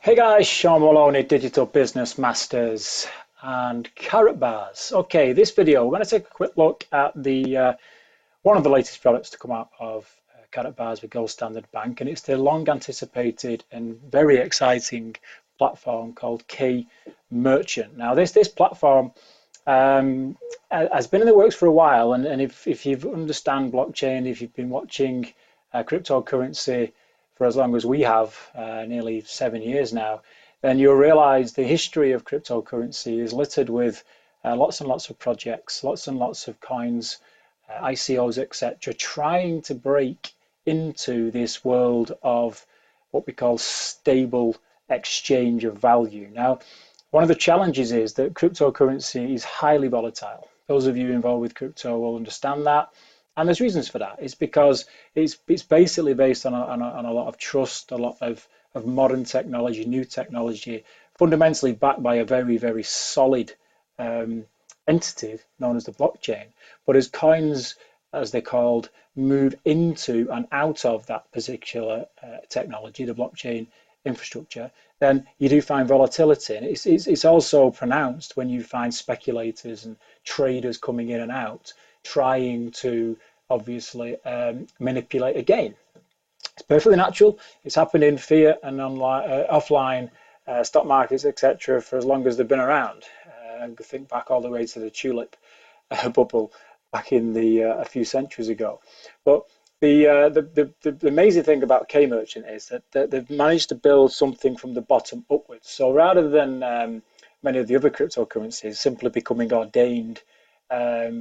Hey guys, Sean Maloney, Digital Business Masters and Carrot Bars. Okay, this video, we're going to take a quick look at the one of the latest products to come out of Carrot Bars with Gold Standard Bank, and it's the long anticipated and very exciting platform called K Merchant. Now, this platform has been in the works for a while, and if you understand blockchain, if you've been watching cryptocurrency for as long as we have, nearly 7 years now, then you'll realize the history of cryptocurrency is littered with lots and lots of projects, lots and lots of coins, ICOs, etc., trying to break into this world of what we call stable exchange of value. Now, one of the challenges is that cryptocurrency is highly volatile. Those of you involved with crypto will understand that. And there's reasons for that. It's because it's basically based on a lot of trust, a lot of modern technology, new technology, fundamentally backed by a very, very solid entity known as the blockchain. But as coins, as they're called, move into and out of that particular technology, the blockchain infrastructure, then you do find volatility. And it's also pronounced when you find speculators and traders coming in and out, trying to obviously manipulate again. It's perfectly natural. It's happened in fiat and online, offline stock markets, etc., for as long as they've been around. Think back all the way to the tulip bubble back in the a few centuries ago. But the amazing thing about K-Merchant is that they've managed to build something from the bottom upwards. So rather than many of the other cryptocurrencies simply becoming ordained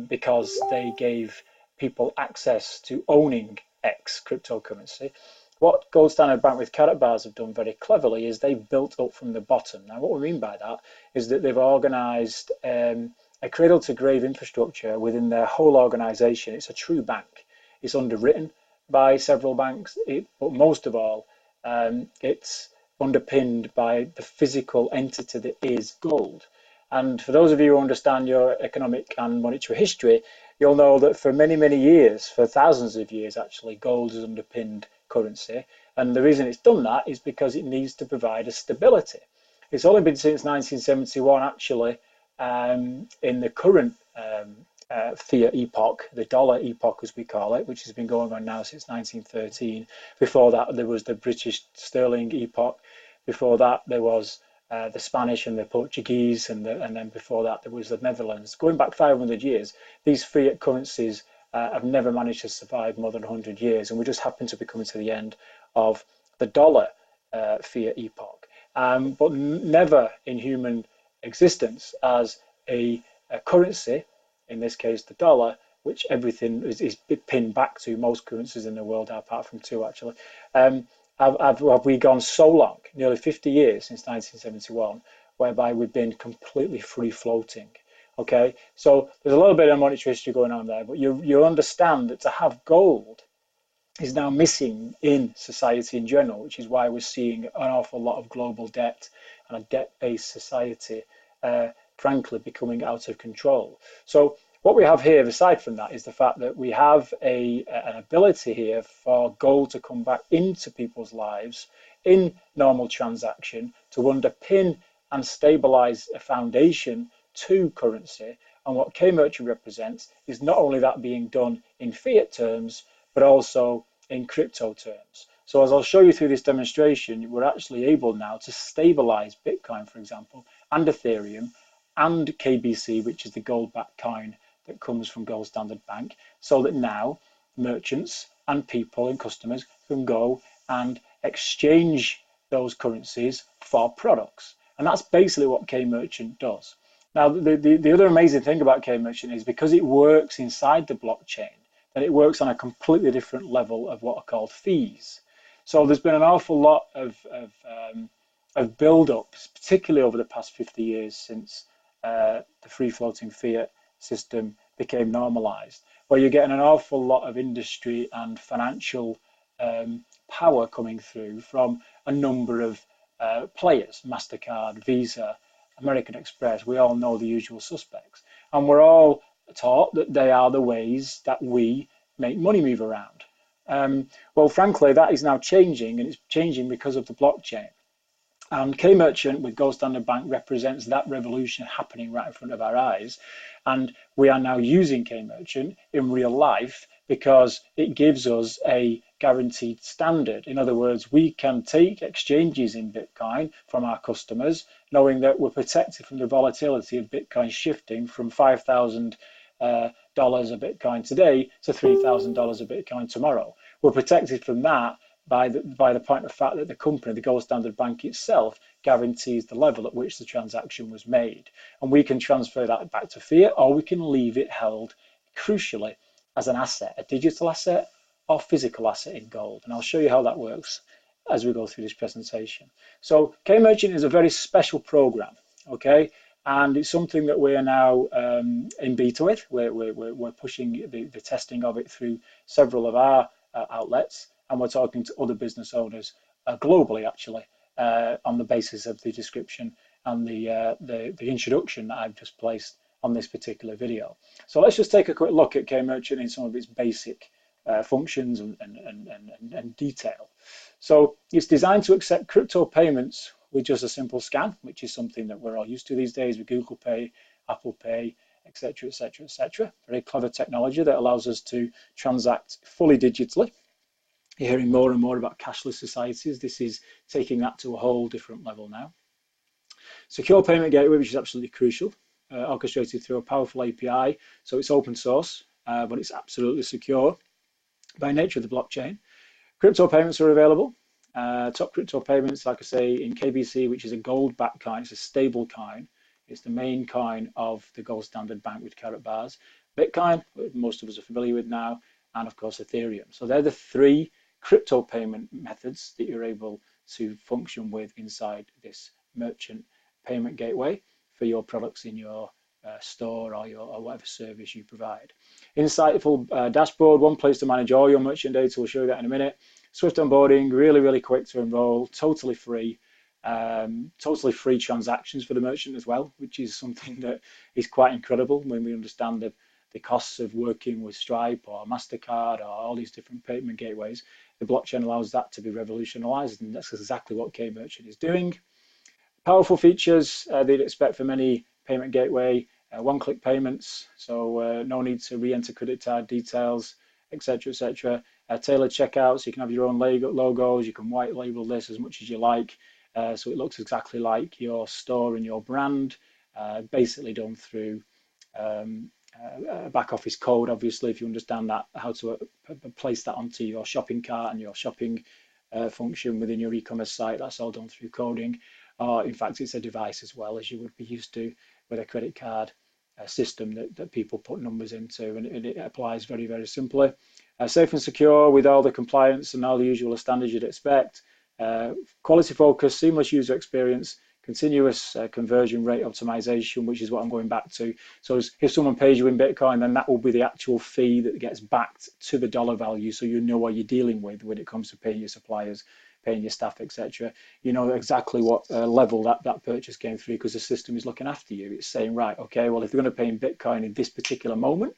because they gave people access to owning X cryptocurrency, what Gold Standard Bank with Carrot Bars have done very cleverly is they've built up from the bottom. Now, what we mean by that is that they've organized a cradle to grave infrastructure within their whole organization. It's a true bank. It's underwritten by several banks, but most of all, it's underpinned by the physical entity that is gold. And for those of you who understand your economic and monetary history, you'll know that for many, many years, for thousands of years actually, gold has underpinned currency. And the reason it's done that is because it needs to provide a stability. It's only been since 1971 actually, in the current fiat epoch, the dollar epoch as we call it, which has been going on now since 1913. Before that there was the British sterling epoch. Before that there was the Spanish and the Portuguese, and then before that there was the Netherlands. Going back 500 years, these fiat currencies have never managed to survive more than 100 years, and we just happen to be coming to the end of the dollar fiat epoch, but never in human existence as a currency, in this case the dollar, which everything is pinned back to. Most currencies in the world, apart from two actually, have we gone so long, nearly 50 years since 1971, whereby we've been completely free floating. Okay, so there's a little bit of monetary history going on there, but you understand that to have gold is now missing in society in general, which is why we're seeing an awful lot of global debt and a debt-based society, frankly, becoming out of control. So what we have here, aside from that, is the fact that we have an ability here for gold to come back into people's lives in normal transaction to underpin and stabilize a foundation to currency. And what K-Merchant represents is not only that being done in fiat terms, but also in crypto terms. So as I'll show you through this demonstration, we're actually able now to stabilize Bitcoin, for example, and Ethereum, and KBC, which is the gold-backed coin that comes from Gold Standard Bank, so that now merchants and people and customers can go and exchange those currencies for products. And that's basically what K-Merchant does. Now, the other amazing thing about K-Merchant is because it works inside the blockchain, that it works on a completely different level of what are called fees. So there's been an awful lot of build-up, particularly over the past 50 years since the free-floating fiat system became normalized, where you're getting an awful lot of industry and financial power coming through from a number of players, MasterCard, Visa, American Express. We all know the usual suspects, and we're all taught that they are the ways that we make money move around. Well, frankly, that is now changing, and it's changing because of the blockchain. And K-Merchant with Gold Standard Bank represents that revolution happening right in front of our eyes. And we are now using K-Merchant in real life because it gives us a guaranteed standard. In other words, we can take exchanges in Bitcoin from our customers, knowing that we're protected from the volatility of Bitcoin shifting from $5,000 a Bitcoin today to $3,000 a Bitcoin tomorrow. We're protected from that by the point of fact that the company, the Gold Standard Bank itself, guarantees the level at which the transaction was made. And we can transfer that back to fiat, or we can leave it held, crucially, as an asset, a digital asset or physical asset in gold. And I'll show you how that works as we go through this presentation. So K-Merchant is a very special program, okay? And it's something that we are now in beta with. We're pushing the testing of it through several of our outlets, and we're talking to other business owners globally, actually, on the basis of the description and the introduction that I've just placed on this particular video. So let's just take a quick look at K-Merchant in some of its basic functions and detail. So it's designed to accept crypto payments with just a simple scan, which is something that we're all used to these days with Google Pay, Apple Pay, etc., etc., etc. Very clever technology that allows us to transact fully digitally. You're hearing more and more about cashless societies. This is taking that to a whole different level now. Secure payment gateway, which is absolutely crucial, orchestrated through a powerful API. So it's open source, but it's absolutely secure by nature of the blockchain. Crypto payments are available. Top crypto payments, like I say, in KBC, which is a gold-backed coin. It's a stable coin. It's the main coin of the Gold Standard Bank with carat bars. Bitcoin, most of us are familiar with now, and of course Ethereum. So they're the three crypto payment methods that you're able to function with inside this merchant payment gateway for your products in your store or whatever service you provide. Insightful dashboard, one place to manage all your merchant data. We'll show you that in a minute. Swift onboarding, really quick to enroll, totally free transactions for the merchant as well, which is something that is quite incredible when we understand the costs of working with Stripe or MasterCard or all these different payment gateways. The blockchain allows that to be revolutionized, and that's exactly what K-Merchant is doing. Powerful features that you'd expect from any payment gateway, one-click payments, so no need to re-enter credit card details, etc., etc. Tailored checkout, so you can have your own logos, you can white label this as much as you like, so it looks exactly like your store and your brand, basically done through back office code. Obviously, if you understand that, how to place that onto your shopping cart and your shopping function within your e-commerce site, that's all done through coding. In fact, it's a device as well, as you would be used to with a credit card system that people put numbers into, and it applies very simply. Safe and secure with all the compliance and all the usual standards you'd expect. Quality focus, seamless user experience, continuous conversion rate optimization, which is what I'm going back to. So if someone pays you in Bitcoin, then that will be the actual fee that gets backed to the dollar value, so you know what you're dealing with when it comes to paying your suppliers, paying your staff, etc. You know exactly what level that purchase came through, because the system is looking after you. It's saying, right, okay, well, if they're going to pay in Bitcoin in this particular moment,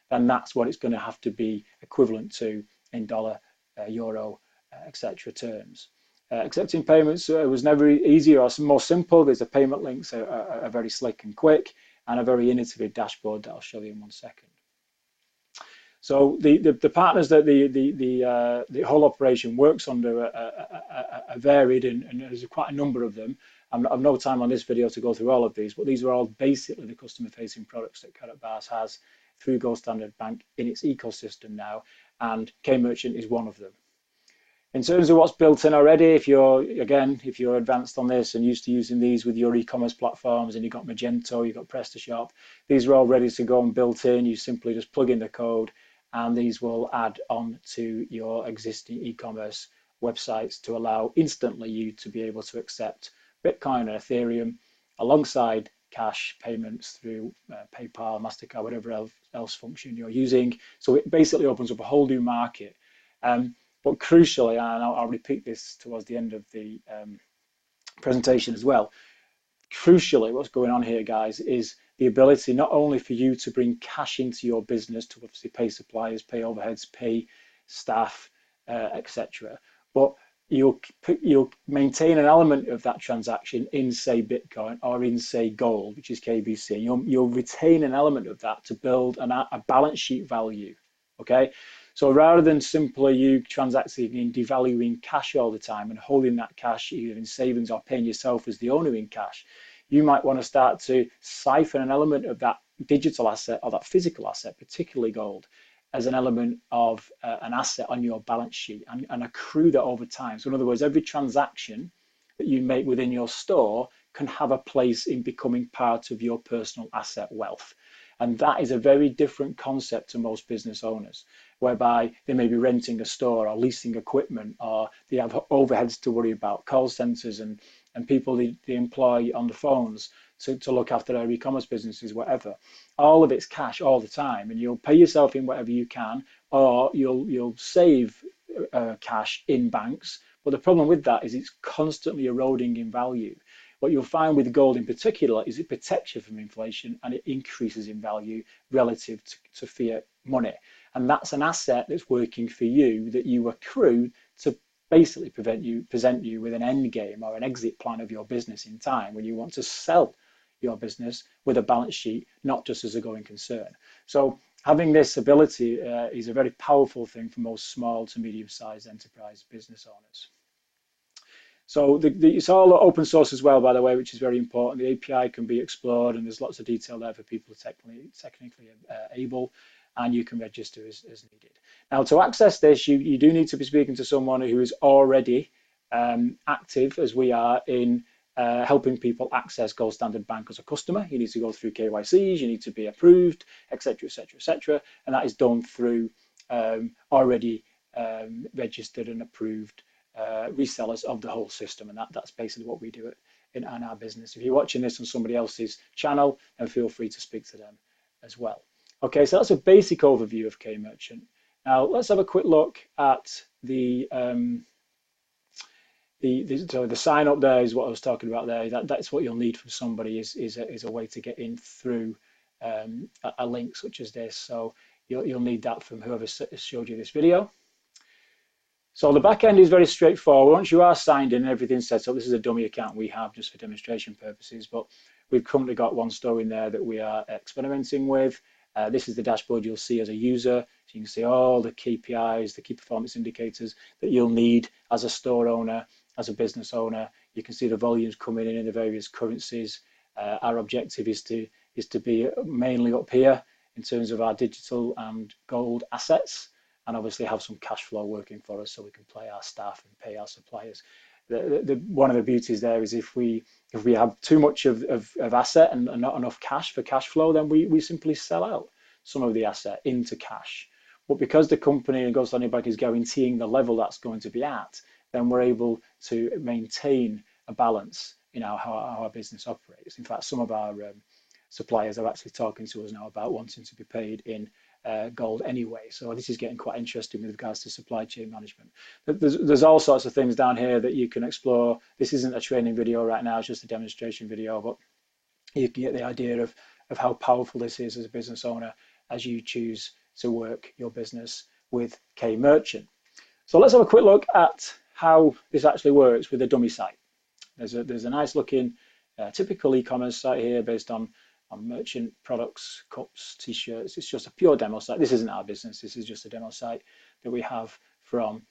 then that's what it's going to have to be equivalent to in dollar, euro, etc. terms. Accepting payments was never easier or more simple. There's a payment links are very slick and quick, and a very innovative dashboard that I'll show you in 1 second. So the partners that the whole operation works under are varied, and there's quite a number of them. I've no time on this video to go through all of these, but these are all basically the customer-facing products that Karatbars has through Gold Standard Bank in its ecosystem now, and K-Merchant is one of them. In terms of what's built in already, if you're advanced on this and used to using these with your e-commerce platforms, and you've got Magento, you've got PrestaShop, these are all ready to go and built in. You simply just plug in the code, and these will add on to your existing e-commerce websites to allow instantly you to be able to accept Bitcoin and Ethereum alongside cash payments through PayPal, MasterCard, whatever else function you're using. So it basically opens up a whole new market. But crucially, and I'll repeat this towards the end of the presentation as well, crucially what's going on here, guys, is the ability not only for you to bring cash into your business to obviously pay suppliers, pay overheads, pay staff, etc., but you'll maintain an element of that transaction in, say, Bitcoin or in, say, gold, which is KBC. You'll retain an element of that to build a balance sheet value. Okay, so rather than simply you transacting in devaluing cash all the time and holding that cash either in savings or paying yourself as the owner in cash, you might want to start to siphon an element of that digital asset or that physical asset, particularly gold, as an element of an asset on your balance sheet and accrue that over time. So in other words, every transaction that you make within your store can have a place in becoming part of your personal asset wealth. And that is a very different concept to most business owners, whereby they may be renting a store or leasing equipment, or they have overheads to worry about, call centers and people they employ on the phones to look after their e-commerce businesses, whatever. All of it's cash all the time, and you'll pay yourself in whatever you can, or you'll save cash in banks. But the problem with that is it's constantly eroding in value. What you'll find with gold in particular is it protects you from inflation and it increases in value relative to fiat money. And that's an asset that's working for you that you accrue to basically present you with an end game or an exit plan of your business in time when you want to sell your business with a balance sheet, not just as a going concern. So having this ability is a very powerful thing for most small to medium-sized enterprise business owners. So it's all open source as well, by the way, which is very important. The API can be explored, and there's lots of detail there for people technically able, and you can register as needed. Now, to access this, you do need to be speaking to someone who is already active, as we are, in helping people access Gold Standard Bank as a customer. You need to go through KYCs, you need to be approved, etc., etc., etc., and that is done through already registered and approved resellers of the whole system, and that's basically what we do in our business. If you're watching this on somebody else's channel, then feel free to speak to them as well. Okay, so that's a basic overview of K-Merchant. Now let's have a quick look at the sign up. There is what I was talking about there. That's what you'll need from somebody is a way to get in through a link such as this. So you'll need that from whoever showed you this video. So the back end is very straightforward. Once you are signed in and everything's set up, this is a dummy account we have just for demonstration purposes, but we've currently got one store in there that we are experimenting with. This is the dashboard you'll see as a user. So you can see all the KPIs, the key performance indicators that you'll need as a store owner, as a business owner. You can see the volumes coming in the various currencies. Our objective is to be mainly up here in terms of our digital and gold assets, and obviously have some cash flow working for us so we can pay our staff and pay our suppliers. One of the beauties there is if we have too much of asset and not enough cash for cash flow, then we simply sell out some of the asset into cash. But because the company and Gold Standard Bank is guaranteeing the level that's going to be at, then we're able to maintain a balance in how our business operates. In fact, some of our suppliers are actually talking to us now about wanting to be paid in gold anyway. So this is getting quite interesting with regards to supply chain management. There's all sorts of things down here that you can explore. This isn't a training video right now, it's just a demonstration video, but you can get the idea of how powerful this is as a business owner as you choose to work your business with K-Merchant. So let's have a quick look at how this actually works with a dummy site. There's a nice looking typical e-commerce site here based on merchant products, cups, t-shirts. It's just a pure demo site. This isn't our business. This is just a demo site that we have from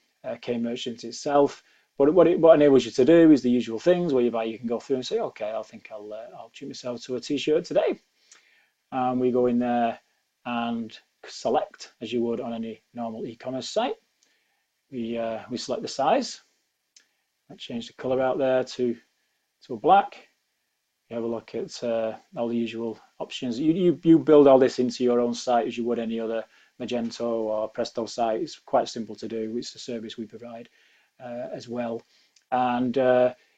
K-Merchant itself. But what enables you to do is the usual things whereby you can go through and say, okay, I think I'll treat myself to a t-shirt today. And we go in there and select as you would on any normal e-commerce site. We select the size. I change the color out there to a black. You have a look at all the usual options. You build all this into your own site as you would any other Magento or Presto site. It's quite simple to do. It's a service we provide as well. And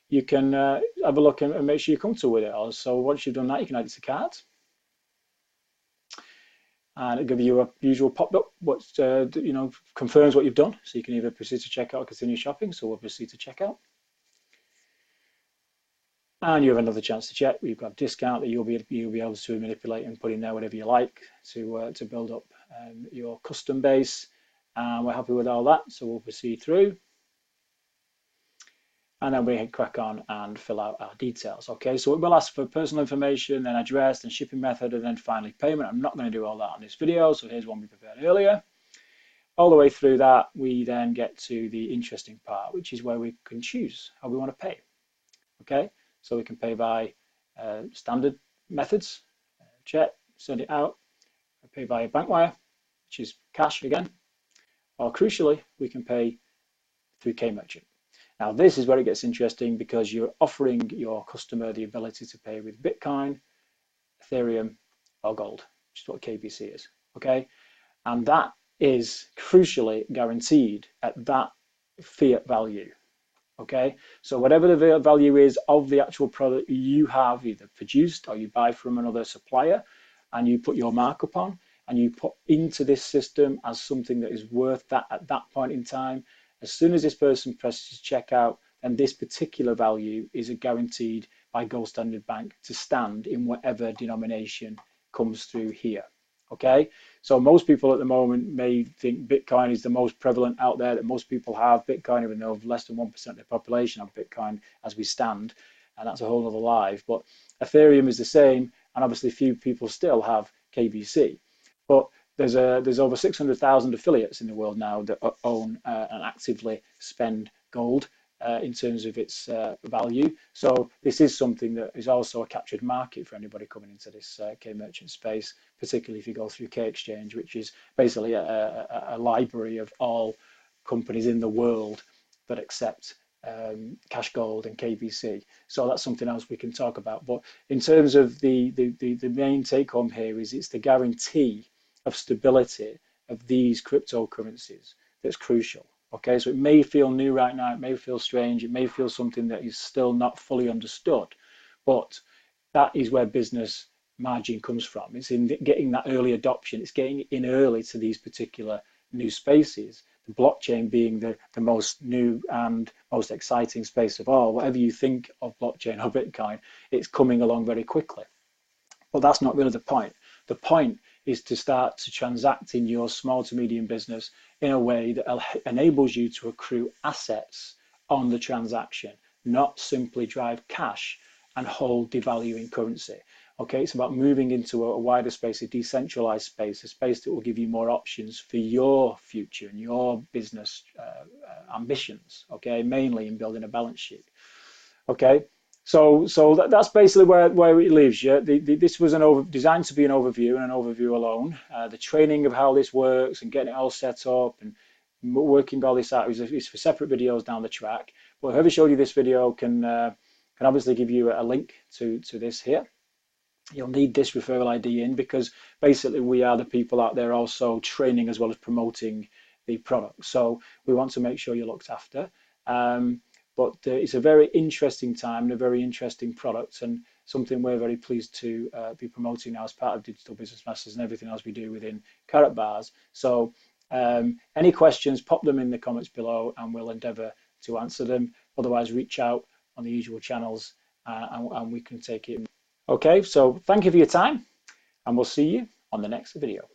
you can have a look and make sure you're comfortable with it. Also, once you've done that, you can add it to cart. And it'll give you a usual pop-up, what confirms what you've done. So you can either proceed to checkout or continue shopping. So we'll proceed to checkout. And you have another chance to check. We've got a discount that you'll be able to manipulate and put in there whatever you like to build up your custom base. And we're happy with all that, so we'll proceed through. and then we can crack on and fill out our details. Okay, so it will ask for personal information, then address, then shipping method, and then finally payment. I'm not going to do all that on this video, so here's one we prepared earlier. All the way through that, we then get to the interesting part, which is where we can choose how we want to pay. Okay, so we can pay by standard methods, check, send it out, pay via bank wire, which is cash again, or crucially, we can pay through Mercant. Now, this is where it gets interesting because you're offering your customer the ability to pay with Bitcoin, Ethereum, or gold, which is what KBC is. Okay, and that is crucially guaranteed at that fiat value. Okay, so whatever the value is of the actual product you have either produced or you buy from another supplier and you put your markup on and you put into this system as something that is worth that at that point in time, as soon as this person presses checkout, then this particular value is guaranteed by Gold Standard Bank to stand in whatever denomination comes through here. Okay, so most people at the moment may think Bitcoin is the most prevalent out there, that most people have Bitcoin, even though less than 1% of the population have Bitcoin as we stand, and that's a whole other live. But Ethereum is the same, and obviously few people still have KBC. But there's over 600,000 affiliates in the world now that own and actively spend gold in terms of its value. So this is something that is also a captured market for anybody coming into this Mercant space, particularly if you go through Exchange, which is basically a library of all companies in the world that accept cash gold and KBC. So that's something else we can talk about. But in terms of the main take home here is it's the guarantee of stability of these cryptocurrencies that's crucial. Okay, so it may feel new right now, it may feel strange, it may feel something that is still not fully understood, but that is where business margin comes from. It's in getting that early adoption, it's getting in early to these particular new spaces, the blockchain being the most new and most exciting space of all. Whatever you think of blockchain or Bitcoin, it's coming along very quickly. But that's not really the point. The point is to start to transact in your small to medium business in a way that enables you to accrue assets on the transaction, not simply drive cash and hold devaluing currency. Okay, it's about moving into a wider space, a decentralized space, a space that will give you more options for your future and your business ambitions, okay, mainly in building a balance sheet. Okay, so that's basically where it leaves you. This was designed to be an overview and an overview alone. The training of how this works and getting it all set up and working all this out is for separate videos down the track. But whoever showed you this video can obviously give you a link to this here. You'll need this referral ID in because basically we are the people out there also training as well as promoting the product. So we want to make sure you're looked after. But it's a very interesting time and a very interesting product and something we're very pleased to be promoting now as part of Digital Business Masters and everything else we do within Karatbars. So any questions, pop them in the comments below and we'll endeavour to answer them. Otherwise, reach out on the usual channels and we can take it. Okay, so thank you for your time and we'll see you on the next video.